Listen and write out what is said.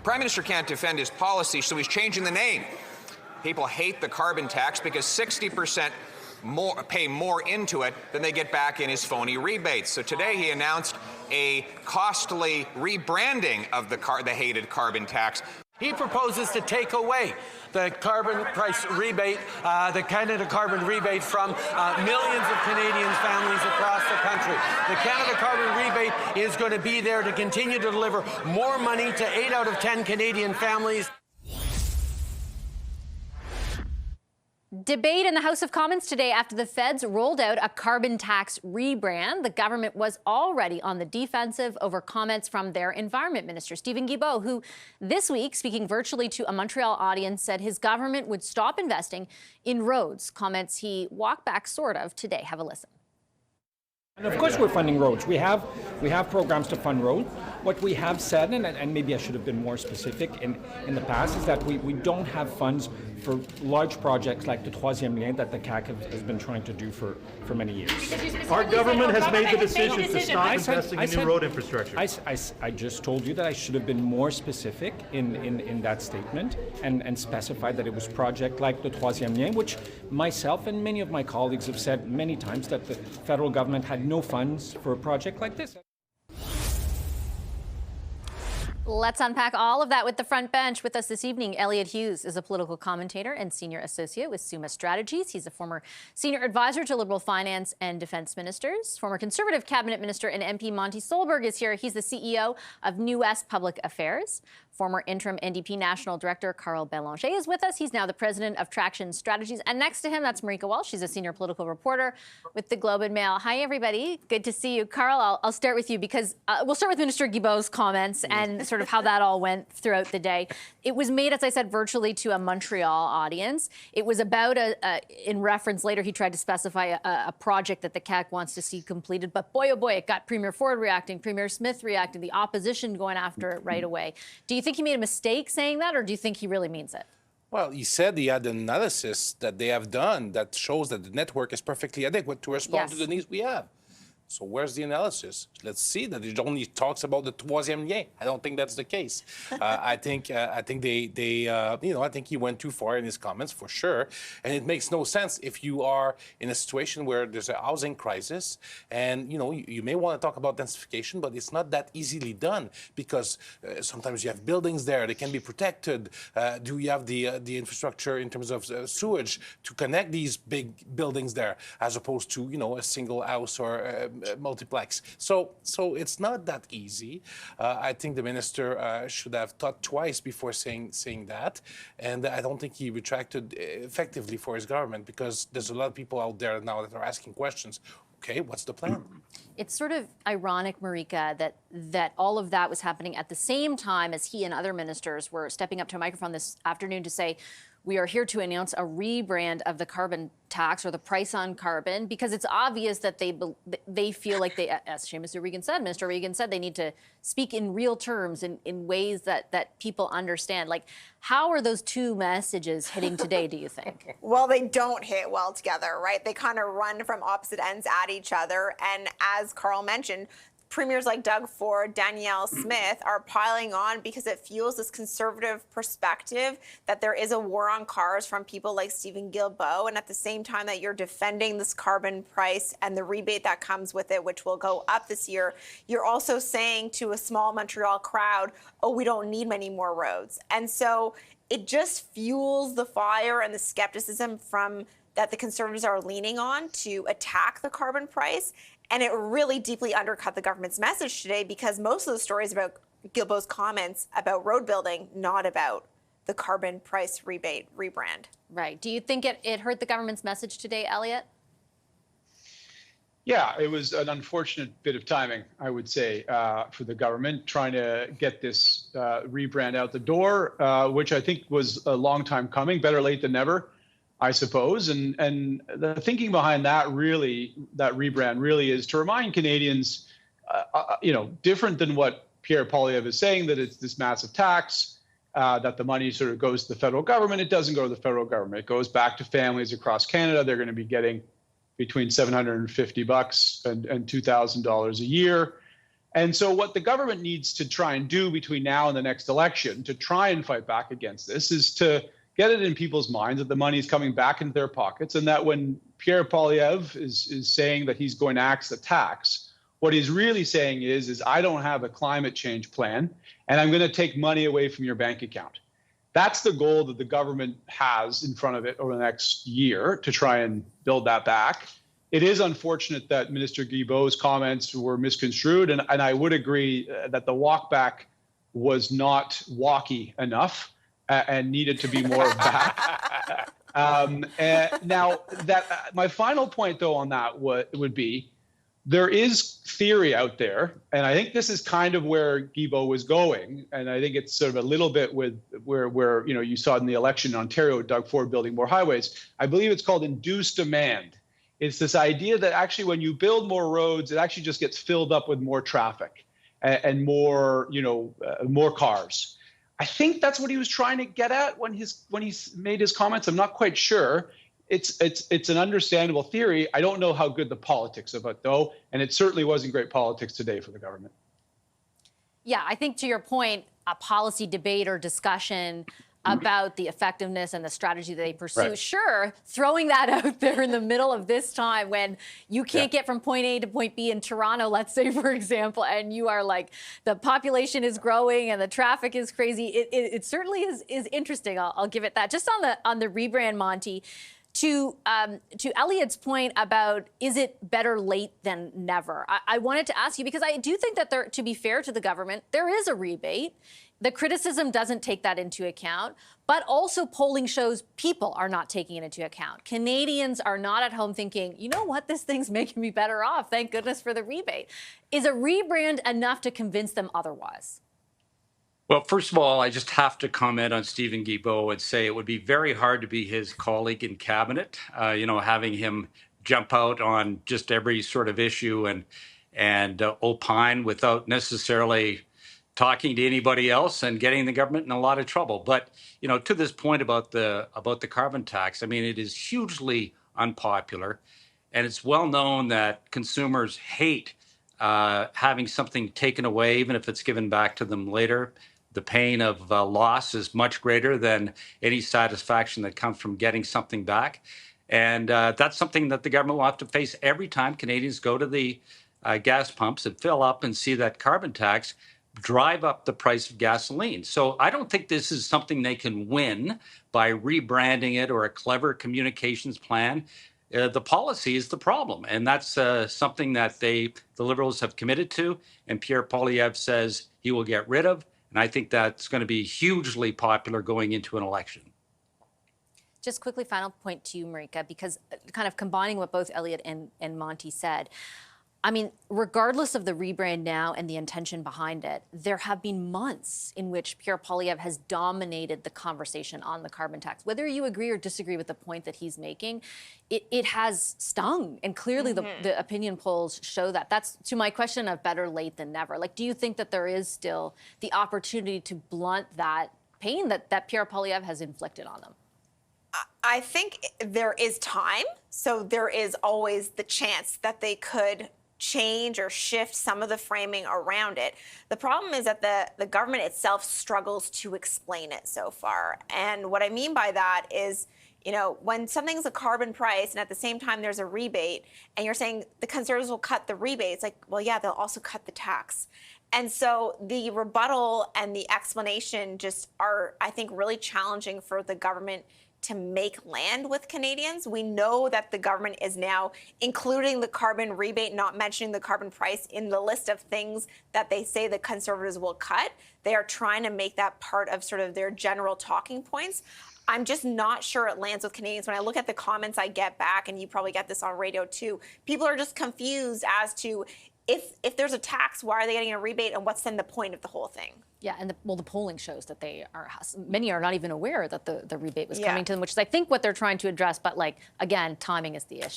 Prime Minister can't defend his policy, so he's changing the name. People hate the carbon tax because 60% pay more into it than they get back in his phony rebates. So today he announced a costly rebranding of the hated carbon tax. He proposes to take away the carbon price rebate, the Canada carbon rebate from millions of Canadian families across the country. The Canada carbon rebate is going to be there to continue to deliver more money to 8 out of 10 Canadian families. Debate in the House of Commons today after the feds rolled out a carbon tax rebrand. The government was already on the defensive over comments from their Environment Minister, Stephen Guilbeault, who this week, speaking virtually to a Montreal audience, said his government would stop investing in roads. Comments he walked back sort of today. Have a listen. And of course we're funding roads. We have programs to fund roads. What we have said, and maybe I should have been more specific in the past, is that we don't have funds for large projects like the Troisième Lien that the CAQ has been trying to do for many years. Our government has made the decision to stop investing in new road infrastructure. I just told you that I should have been more specific in that statement and specified that it was project like the Troisième Lien, which myself and many of my colleagues have said many times that the federal government had no funds for a project like this. Let's unpack all of that with the front bench. With us this evening, Elliott Hughes is a political commentator and senior associate with Summa Strategies. He's a former senior advisor to Liberal finance and defense ministers. Former Conservative cabinet minister and MP Monty Solberg is here. He's the CEO of New West Public Affairs. Former interim NDP national director Carl Bélanger is with us. He's now the president of Traction Strategies. And next to him, that's Marika Walsh. She's a senior political reporter with the Globe and Mail. Hi, everybody. Good to see you. Carl, I'll start with you because we'll start with Minister Guilbeault's comments and sort of how that all went throughout the day. It was made, as I said, virtually to a Montreal audience. It was about, in reference, later he tried to specify a project that the CAQ wants to see completed. But boy, oh boy, it got Premier Ford reacting, Premier Smith reacting, the opposition going after it right away. Do you think he made a mistake saying that, or do you think he really means it? Well, he said he had an analysis that they have done that shows that the network is perfectly adequate to respond to the needs we have. So where's the analysis? Let's see that it only talks about the troisième lien. I don't think that's the case. I think I think he went too far in his comments for sure, and it makes no sense if you are in a situation where there's a housing crisis, and you may want to talk about densification, but it's not that easily done because sometimes you have buildings there that can be protected. Do you have the infrastructure in terms of sewage to connect these big buildings there, as opposed to a single house or multiplex. So it's not that easy. I think the minister should have thought twice before saying that, and I don't think he retracted effectively for his government because there's a lot of people out there now that are asking questions. Okay, what's the plan? It's sort of ironic, Marika, that all of that was happening at the same time as he and other ministers were stepping up to a microphone this afternoon to say, we are here to announce a rebrand of the carbon tax or the price on carbon, because it's obvious that they feel like they, as Minister Regan said, they need to speak in real terms in ways that people understand. Like, how are those two messages hitting today, do you think? Well, they don't hit well together, right? They kind of run from opposite ends at each other. And as Carl mentioned, premiers like Doug Ford, Danielle Smith are piling on because it fuels this conservative perspective that there is a war on cars from people like Stephen Guilbeault. And at the same time that you're defending this carbon price and the rebate that comes with it, which will go up this year, you're also saying to a small Montreal crowd, oh, we don't need many more roads. And so it just fuels the fire and the skepticism that the Conservatives are leaning on to attack the carbon price. And it really deeply undercut the government's message today because most of the stories about Guilbeault's comments about road building, not about the carbon price rebate rebrand. Right. Do you think it hurt the government's message today, Elliott? Yeah, it was an unfortunate bit of timing, I would say, for the government trying to get this rebrand out the door, which I think was a long time coming, better late than never, I suppose. And the thinking behind that rebrand really is to remind Canadians, different than what Pierre Poilievre is saying, that it's this massive tax, that the money sort of goes to the federal government. It doesn't go to the federal government. It goes back to families across Canada. They're going to be getting between $750 and $2,000 a year. And so what the government needs to try and do between now and the next election to try and fight back against this is to get it in people's minds that the money is coming back into their pockets, and that when Pierre Poilievre is saying that he's going to axe the tax, what he's really saying is I don't have a climate change plan, and I'm going to take money away from your bank account. That's the goal that the government has in front of it over the next year to try and build that back. It is unfortunate that Minister Guilbeault's comments were misconstrued, and I would agree that the walk back was not walky enough and needed to be more back. Now, my final point, though, on that would be there is theory out there, and I think this is kind of where Guilbeault was going, and I think it's sort of a little bit with where you saw in the election in Ontario, Doug Ford building more highways. I believe it's called induced demand. It's this idea that actually when you build more roads, it actually just gets filled up with more traffic and more, more cars. I think that's what he was trying to get at when he made his comments. I'm not quite sure. It's an understandable theory. I don't know how good the politics of it, though, and it certainly wasn't great politics today for the government. Yeah, I think to your point, a policy debate or discussion about the effectiveness and the strategy that they pursue. Right. Sure, throwing that out there in the middle of this time when you can't get from point A to point B in Toronto, let's say, for example, and you are like, the population is growing and the traffic is crazy. It certainly is interesting. I'll give it that. Just on the rebrand, Monty, to Elliott's point about is it better late than never? I wanted to ask you, because I do think that to be fair to the government, there is a rebate. The criticism doesn't take that into account, but also polling shows people are not taking it into account. Canadians are not at home thinking, you know what, this thing's making me better off. Thank goodness for the rebate. Is a rebrand enough to convince them otherwise? Well, first of all, I just have to comment on Stephen Guilbeault and say it would be very hard to be his colleague in cabinet, having him jump out on just every sort of issue and opine without necessarily talking to anybody else and getting the government in a lot of trouble. But, to this point about the carbon tax, I mean, it is hugely unpopular. And it's well known that consumers hate having something taken away, even if it's given back to them later. The pain of loss is much greater than any satisfaction that comes from getting something back. And that's something that the government will have to face every time Canadians go to the gas pumps and fill up and see that carbon tax drive up the price of gasoline. So I don't think this is something they can win by rebranding it or a clever communications plan. The policy is the problem, and that's something that the Liberals have committed to, and Pierre Poilievre says he will get rid of, and I think that's going to be hugely popular going into an election. Just quickly, final point to you, Marika, because kind of combining what both Elliott and Monty said, I mean, regardless of the rebrand now and the intention behind it, there have been months in which Pierre Poilievre has dominated the conversation on the carbon tax. Whether you agree or disagree with the point that he's making, it has stung. And clearly the opinion polls show that. That's to my question of better late than never. Like, do you think that there is still the opportunity to blunt that pain that Pierre Poilievre has inflicted on them? I think there is time. So there is always the chance that they could change or shift some of the framing around it. The problem is that the government itself struggles to explain it so far. And what I mean by that is, when something's a carbon price and at the same time there's a rebate and you're saying the Conservatives will cut the rebate, it's like, well, yeah, they'll also cut the tax. And so the rebuttal and the explanation just are, I think, really challenging for the government to make land with Canadians. We know that the government is now including the carbon rebate, not mentioning the carbon price in the list of things that they say the Conservatives will cut. They are trying to make that part of sort of their general talking points. I'm just not sure it lands with Canadians. When I look at the comments I get back, and you probably get this on radio too, people are just confused as to if there's a tax, why are they getting a rebate, and what's then the point of the whole thing? Yeah, and the polling shows that many are not even aware that the rebate was coming to them, which is, I think, what they're trying to address. But again, timing is the issue.